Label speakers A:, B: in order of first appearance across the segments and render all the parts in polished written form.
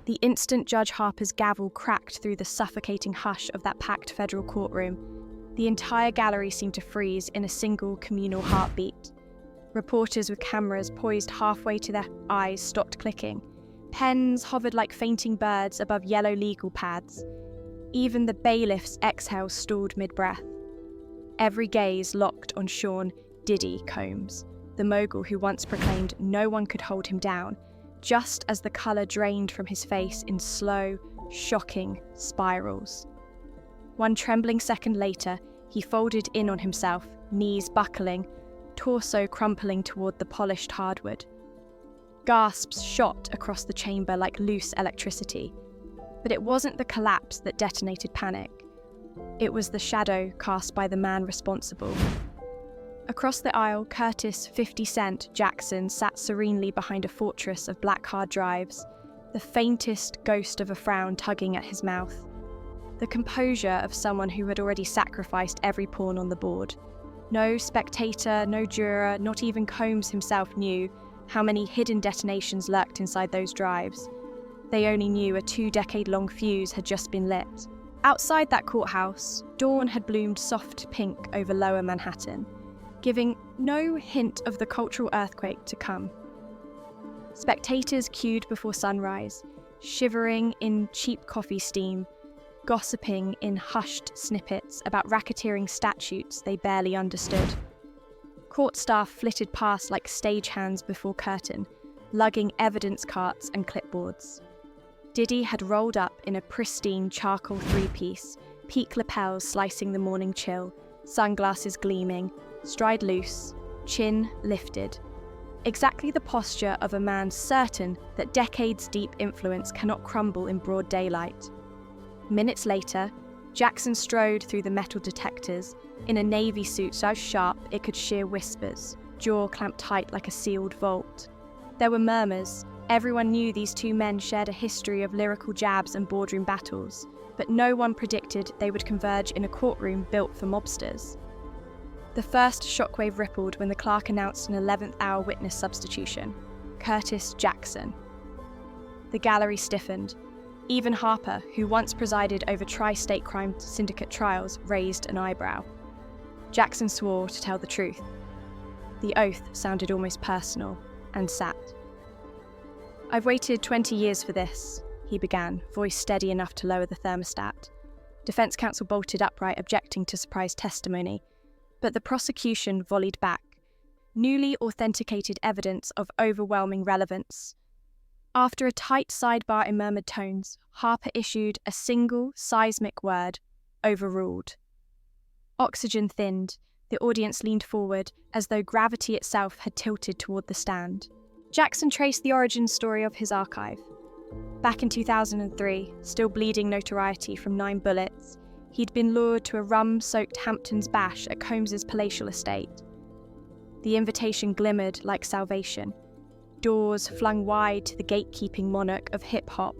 A: The instant Judge Harper's gavel cracked through the suffocating hush of that packed federal courtroom, the entire gallery seemed to freeze in a single communal heartbeat. Reporters with cameras poised halfway to their eyes stopped clicking. Pens hovered like fainting birds above yellow legal pads. Even the bailiff's exhale stalled mid-breath. Every gaze locked on Sean Diddy Combs, the mogul who once proclaimed no one could hold him down, just as the colour drained from his face in slow, shocking spirals. One trembling second later, he folded in on himself, knees buckling, torso crumpling toward the polished hardwood. Gasps shot across the chamber like loose electricity. But it wasn't the collapse that detonated panic. It was the shadow cast by the man responsible. Across the aisle, Curtis 50 Cent Jackson sat serenely behind a fortress of black hard drives, the faintest ghost of a frown tugging at his mouth. The composure of someone who had already sacrificed every pawn on the board. No spectator, no juror, not even Combs himself knew how many hidden detonations lurked inside those drives. They only knew a 2-decade-long fuse had just been lit. Outside that courthouse, dawn had bloomed soft pink over lower Manhattan, giving no hint of the cultural earthquake to come. Spectators queued before sunrise, shivering in cheap coffee steam, gossiping in hushed snippets about racketeering statutes they barely understood. Court staff flitted past like stagehands before curtain, lugging evidence carts and clipboards. Diddy had rolled up in a pristine charcoal three-piece, peak lapels slicing the morning chill, sunglasses gleaming, stride loose, chin lifted. Exactly the posture of a man certain that decades-deep influence cannot crumble in broad daylight. Minutes later, Jackson strode through the metal detectors in a navy suit so sharp it could shear whispers, jaw clamped tight like a sealed vault. There were murmurs. Everyone knew these two men shared a history of lyrical jabs and boardroom battles, but no one predicted they would converge in a courtroom built for mobsters. The first shockwave rippled when the clerk announced an 11th-hour witness substitution, Curtis Jackson. The gallery stiffened. Even Harper, who once presided over tri-state crime syndicate trials, raised an eyebrow. Jackson swore to tell the truth. The oath sounded almost personal, and sat. "I've waited 20 years for this," he began, voice steady enough to lower the thermostat. Defense counsel bolted upright, objecting to surprise testimony, but the prosecution volleyed back. Newly authenticated evidence of overwhelming relevance. After a tight sidebar in murmured tones, Harper issued a single seismic word: overruled. Oxygen thinned. The audience leaned forward, as though gravity itself had tilted toward the stand. Jackson traced the origin story of his archive. Back in 2003, still bleeding notoriety from 9 bullets, he'd been lured to a rum-soaked Hamptons bash at Combs's palatial estate. The invitation glimmered like salvation. Doors flung wide to the gatekeeping monarch of hip-hop.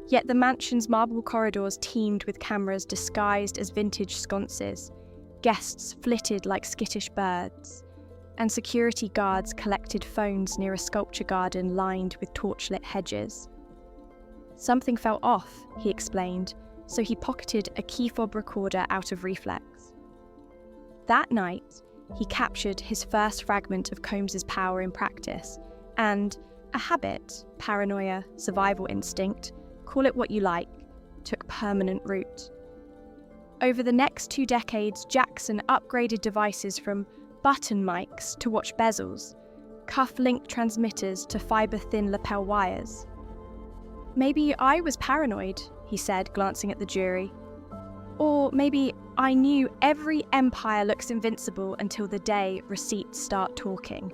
A: Yet the mansion's marble corridors teemed with cameras disguised as vintage sconces. Guests flitted like skittish birds, and security guards collected phones near a sculpture garden lined with torchlit hedges. Something felt off, he explained, so he pocketed a key fob recorder out of reflex. That night, he captured his first fragment of Combs's power in practice, and a habit, paranoia, survival instinct, call it what you like, took permanent root. Over the next 2 decades, Jackson upgraded devices from button mics to watch bezels, cuff-link transmitters to fibre-thin lapel wires. "Maybe I was paranoid," he said, glancing at the jury. "Or maybe I knew every empire looks invincible until the day receipts start talking."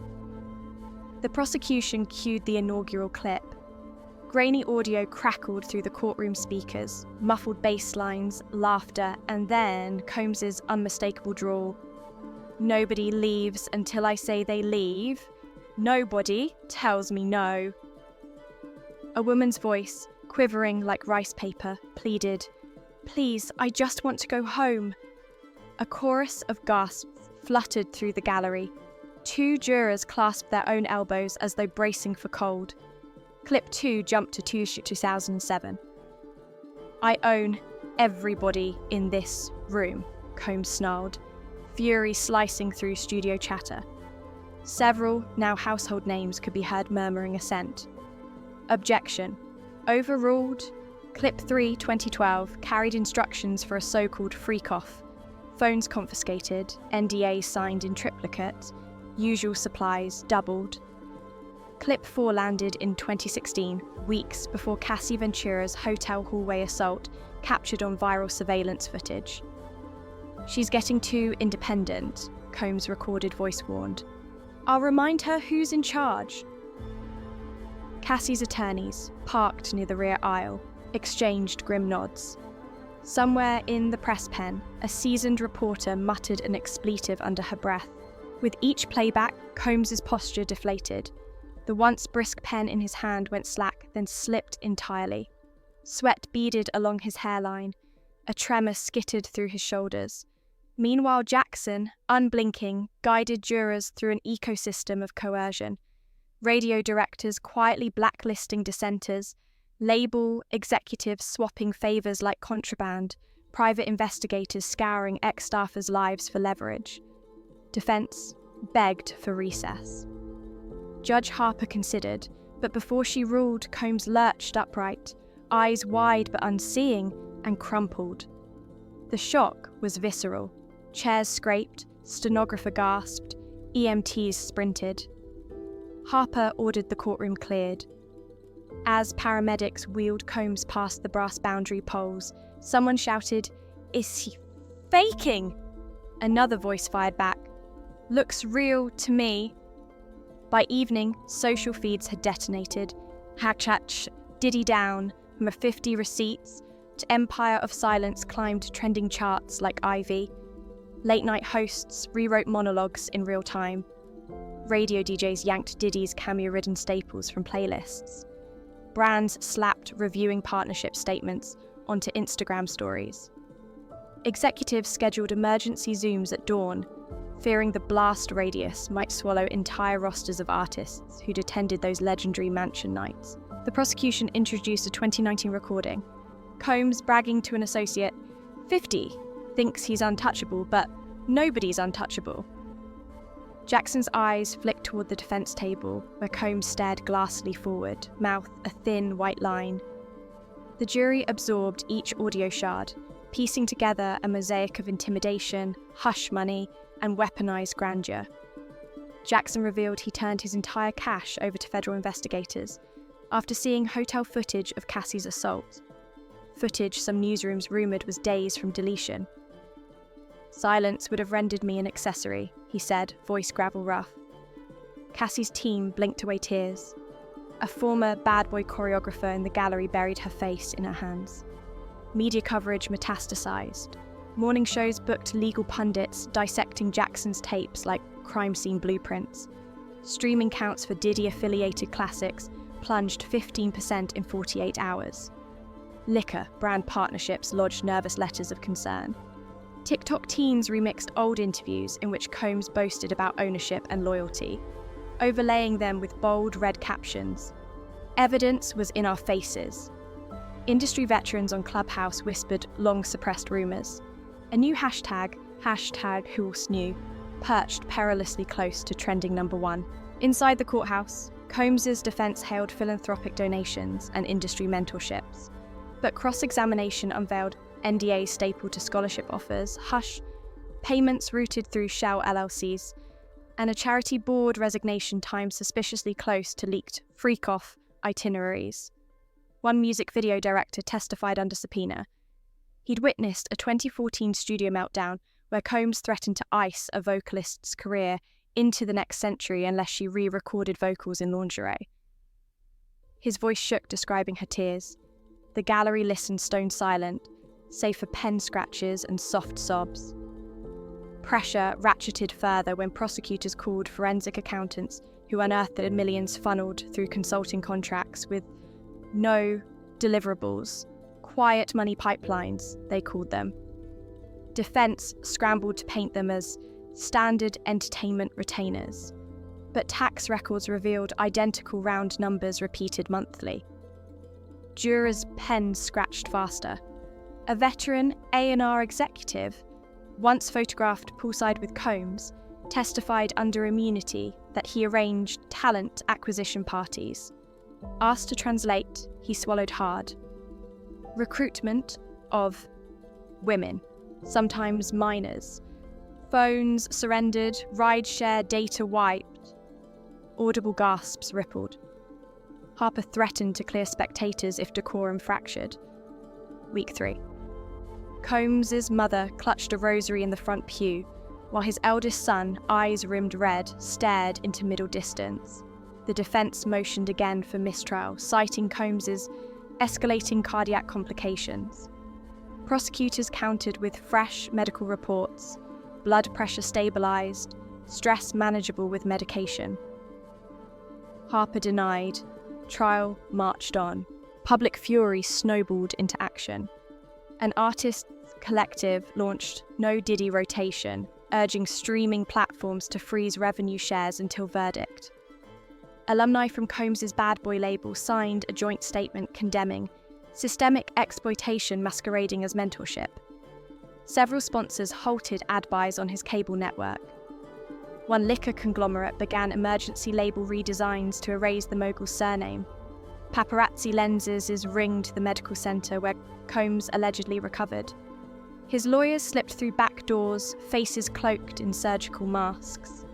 A: The prosecution cued the inaugural clip. Grainy audio crackled through the courtroom speakers, muffled bass lines, laughter, and then Combs's unmistakable drawl. "Nobody leaves until I say they leave. Nobody tells me no." A woman's voice, quivering like rice paper, pleaded, "Please, I just want to go home." A chorus of gasps fluttered through the gallery. 2 jurors clasped their own elbows as though bracing for cold. Clip 2 jumped to 2007. "I own everybody in this room," Combs snarled, fury slicing through studio chatter. Several now household names could be heard murmuring assent. Objection. Overruled. Clip 3, 2012, carried instructions for a so-called freak-off. Phones confiscated, NDAs signed in triplicate, usual supplies doubled. Clip 4 landed in 2016, weeks before Cassie Ventura's hotel hallway assault captured on viral surveillance footage. "She's getting too independent," Combs' recorded voice warned. "I'll remind her who's in charge." Cassie's attorneys, parked near the rear aisle, exchanged grim nods. Somewhere in the press pen, a seasoned reporter muttered an expletive under her breath. With each playback, Combs' posture deflated. The once brisk pen in his hand went slack, then slipped entirely. Sweat beaded along his hairline. A tremor skittered through his shoulders. Meanwhile, Jackson, unblinking, guided jurors through an ecosystem of coercion. Radio directors quietly blacklisting dissenters, label executives swapping favours like contraband, private investigators scouring ex-staffers' lives for leverage. Defence begged for recess. Judge Harper considered, but before she ruled, Combs lurched upright, eyes wide but unseeing, and crumpled. The shock was visceral. Chairs scraped, stenographer gasped, EMTs sprinted. Harper ordered the courtroom cleared. As paramedics wheeled Combs past the brass boundary poles, someone shouted, "Is he faking?" Another voice fired back, "Looks real to me." By evening, social feeds had detonated. Hatch, Diddy down, from a 50 receipts to Empire of Silence climbed trending charts like Ivy. Late-night hosts rewrote monologues in real time. Radio DJs yanked Diddy's cameo-ridden staples from playlists. Brands slapped reviewing partnership statements onto Instagram stories. Executives scheduled emergency Zooms at dawn, fearing the blast radius might swallow entire rosters of artists who'd attended those legendary mansion nights. The prosecution introduced a 2019 recording. Combs bragging to an associate, 50, thinks he's untouchable, but nobody's untouchable. Jackson's eyes flicked toward the defense table, where Combs stared glassily forward, mouth a thin white line. The jury absorbed each audio shard, piecing together a mosaic of intimidation, hush money, and weaponized grandeur. Jackson revealed he turned his entire cash over to federal investigators after seeing hotel footage of Cassie's assault. Footage some newsrooms rumored was days from deletion. "Silence would have rendered me an accessory," he said, voice gravel rough. Cassie's team blinked away tears. A former bad boy choreographer in the gallery buried her face in her hands. Media coverage metastasized. Morning shows booked legal pundits dissecting Jackson's tapes like crime scene blueprints. Streaming counts for Diddy-affiliated classics plunged 15% in 48 hours. Liquor brand partnerships lodged nervous letters of concern. TikTok teens remixed old interviews in which Combs boasted about ownership and loyalty, overlaying them with bold red captions. "Evidence was in our faces." Industry veterans on Clubhouse whispered long-suppressed rumours. A new hashtag #WhoElseKnew, perched perilously close to trending #1. Inside the courthouse, Combs' defence hailed philanthropic donations and industry mentorships, but cross-examination unveiled NDAs stapled to scholarship offers, payments routed through shell LLCs, and a charity board resignation timed suspiciously close to leaked freak-off itineraries. One music video director testified under subpoena. He'd witnessed a 2014 studio meltdown where Combs threatened to ice a vocalist's career into the next century unless she re-recorded vocals in lingerie. His voice shook describing her tears. The gallery listened stone silent, save for pen scratches and soft sobs. Pressure ratcheted further when prosecutors called forensic accountants who unearthed the millions funneled through consulting contracts with no deliverables. Quiet money pipelines, they called them. Defense scrambled to paint them as standard entertainment retainers. but tax records revealed identical round numbers repeated monthly. Jurors' pens scratched faster. A veteran A&R executive, once photographed poolside with Combs, testified under immunity that he arranged talent acquisition parties. Asked to translate, he swallowed hard. Recruitment of women, sometimes minors. Phones surrendered, rideshare data wiped. Audible gasps rippled. Harper threatened to clear spectators if decorum fractured. Week 3. Combs's mother clutched a rosary in the front pew, while his eldest son, eyes rimmed red, stared into middle distance. The defense motioned again for mistrial, citing Combs's escalating cardiac complications. Prosecutors countered with fresh medical reports, blood pressure stabilized, stress manageable with medication. Harper denied. Trial marched on. Public fury snowballed into action. An artists' collective launched No Diddy rotation, urging streaming platforms to freeze revenue shares until verdict. Alumni from Combs's Bad Boy label signed a joint statement condemning systemic exploitation masquerading as mentorship. Several sponsors halted ad buys on his cable network. One liquor conglomerate began emergency label redesigns to erase the mogul's surname. Paparazzi lenses ringed the medical centre where Combs allegedly recovered. His lawyers slipped through back doors, faces cloaked in surgical masks.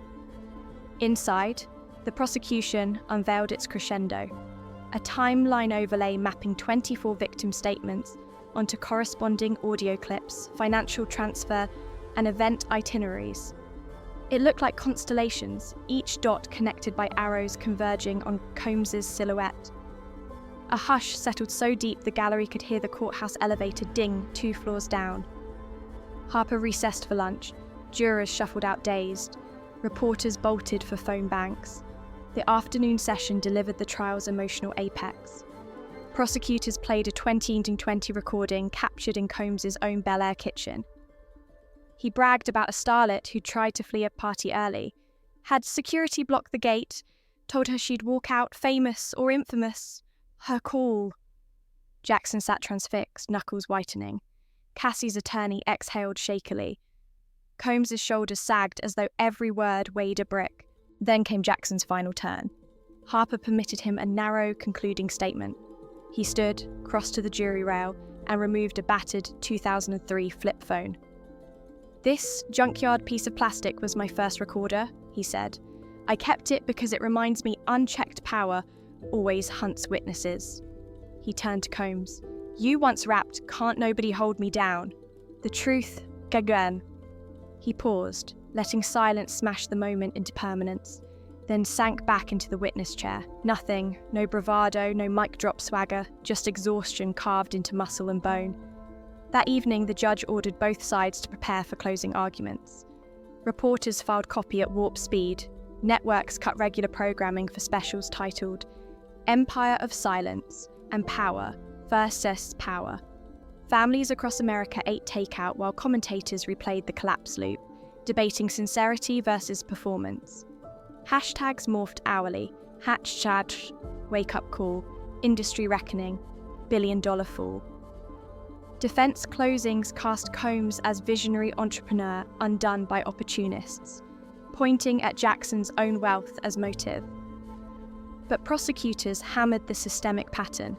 A: Inside, the prosecution unveiled its crescendo, a timeline overlay mapping 24 victim statements onto corresponding audio clips, financial transfer, and event itineraries. It looked like constellations, each dot connected by arrows converging on Combs's silhouette. A hush settled so deep the gallery could hear the courthouse elevator ding 2 floors down. Harper recessed for lunch. Jurors shuffled out dazed. Reporters bolted for phone banks. The afternoon session delivered the trial's emotional apex. Prosecutors played a 2020 recording captured in Combs's own Bel Air kitchen. He bragged about a starlet who tried to flee a party early, had security block the gate, told her she'd walk out famous or infamous. Her call. Jackson sat transfixed, knuckles whitening. Cassie's attorney exhaled shakily. Combs's shoulders sagged as though every word weighed a brick. Then came Jackson's final turn. Harper permitted him a narrow, concluding statement. He stood, crossed to the jury rail, and removed a battered 2003 flip phone. "This junkyard piece of plastic was my first recorder," he said. "I kept it because it reminds me unchecked power always hunts witnesses." He turned to Combs. "You once rapped, 'Can't nobody hold me down.' The truth, again." He paused, letting silence smash the moment into permanence, then sank back into the witness chair. Nothing, no bravado, no mic drop swagger, just exhaustion carved into muscle and bone. That evening, the judge ordered both sides to prepare for closing arguments. Reporters filed copy at warp speed. Networks cut regular programming for specials titled Empire of Silence and Power versus Power. Families across America ate takeout while commentators replayed the collapse loop, debating sincerity versus performance. Hashtags morphed hourly. Hatch, wake up call, industry reckoning, billion-dollar fall. Defense closings cast Combs as visionary entrepreneur undone by opportunists, pointing at Jackson's own wealth as motive. But prosecutors hammered the systemic pattern.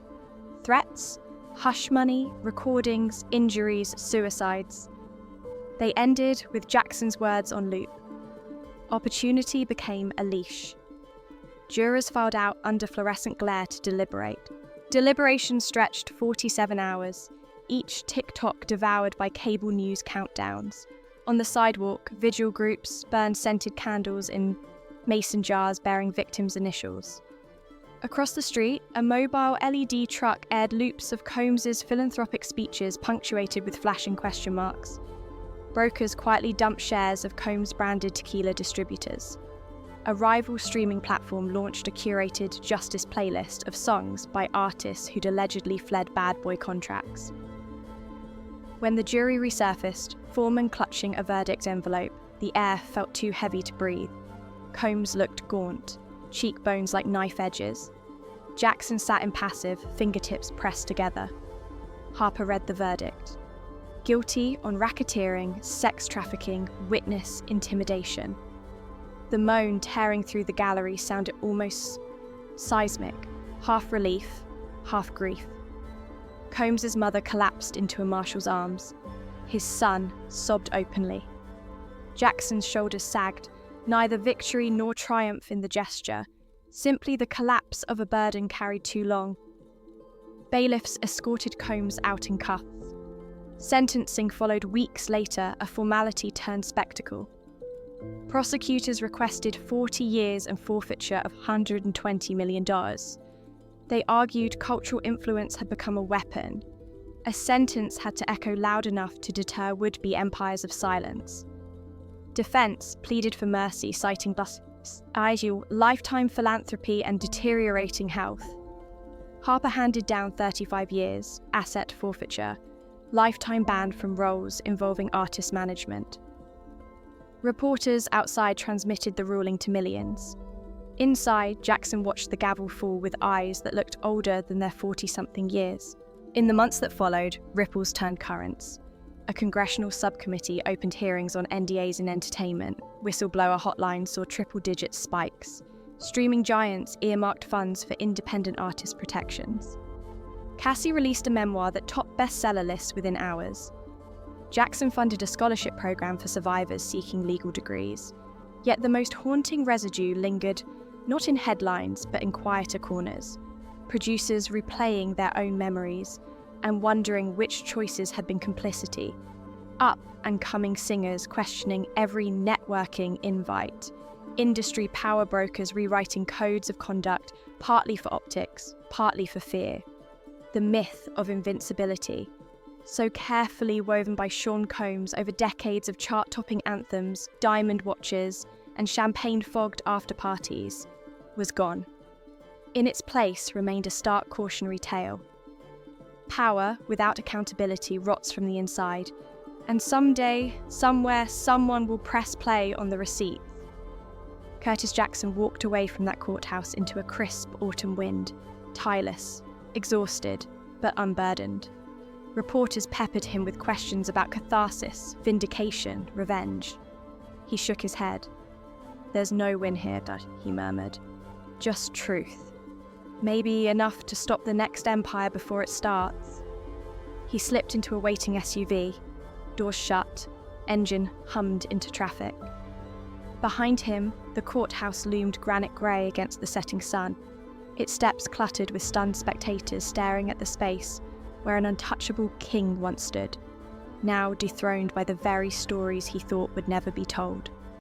A: Threats, hush money, recordings, injuries, suicides. They ended with Jackson's words on loop. Opportunity became a leash. Jurors filed out under fluorescent glare to deliberate. Deliberation stretched 47 hours, each tick-tock devoured by cable news countdowns. On the sidewalk, vigil groups burned scented candles in mason jars bearing victims' initials. Across the street, a mobile LED truck aired loops of Combs's philanthropic speeches punctuated with flashing question marks. Brokers quietly dumped shares of Combs-branded tequila distributors. A rival streaming platform launched a curated justice playlist of songs by artists who'd allegedly fled bad boy contracts. When the jury resurfaced, foreman clutching a verdict envelope, the air felt too heavy to breathe. Combs looked gaunt, cheekbones like knife edges. Jackson sat impassive, fingertips pressed together. Harper read the verdict. Guilty on racketeering, sex trafficking, witness intimidation. The moan tearing through the gallery sounded almost seismic, half relief, half grief. Combs's mother collapsed into a marshal's arms. His son sobbed openly. Jackson's shoulders sagged, neither victory nor triumph in the gesture, simply the collapse of a burden carried too long. Bailiffs escorted Combs out in cuffs. Sentencing followed weeks later, a formality turned spectacle. Prosecutors requested 40 years and forfeiture of $120 million. They argued cultural influence had become a weapon. A sentence had to echo loud enough to deter would-be empires of silence. Defense pleaded for mercy, citing lifetime philanthropy and deteriorating health. Harper handed down 35 years, asset forfeiture, lifetime ban from roles involving artist management. Reporters outside transmitted the ruling to millions. Inside, Jackson watched the gavel fall with eyes that looked older than their 40-something years. In the months that followed, ripples turned currents. A congressional subcommittee opened hearings on NDAs in entertainment. Whistleblower hotlines saw triple-digit spikes. Streaming giants earmarked funds for independent artist protections. Cassie released a memoir that topped bestseller lists within hours. Jackson funded a scholarship program for survivors seeking legal degrees. Yet the most haunting residue lingered not in headlines, but in quieter corners. Producers replaying their own memories and wondering which choices had been complicity. Up-and-coming singers questioning every networking invite. Industry power brokers rewriting codes of conduct, partly for optics, partly for fear. The myth of invincibility, so carefully woven by Sean Combs over decades of chart-topping anthems, diamond watches, and champagne-fogged after-parties, was gone. In its place remained a stark cautionary tale. Power without accountability rots from the inside, and someday, somewhere, someone will press play on the receipts. Curtis Jackson walked away from that courthouse into a crisp autumn wind, tireless, exhausted, but unburdened. Reporters peppered him with questions about catharsis, vindication, revenge. He shook his head. "There's no win here," he murmured. "Just truth. Maybe enough to stop the next empire before it starts." He slipped into a waiting SUV. Doors shut, engine hummed into traffic. Behind him, the courthouse loomed granite grey against the setting sun, its steps cluttered with stunned spectators staring at the space where an untouchable king once stood, now dethroned by the very stories he thought would never be told.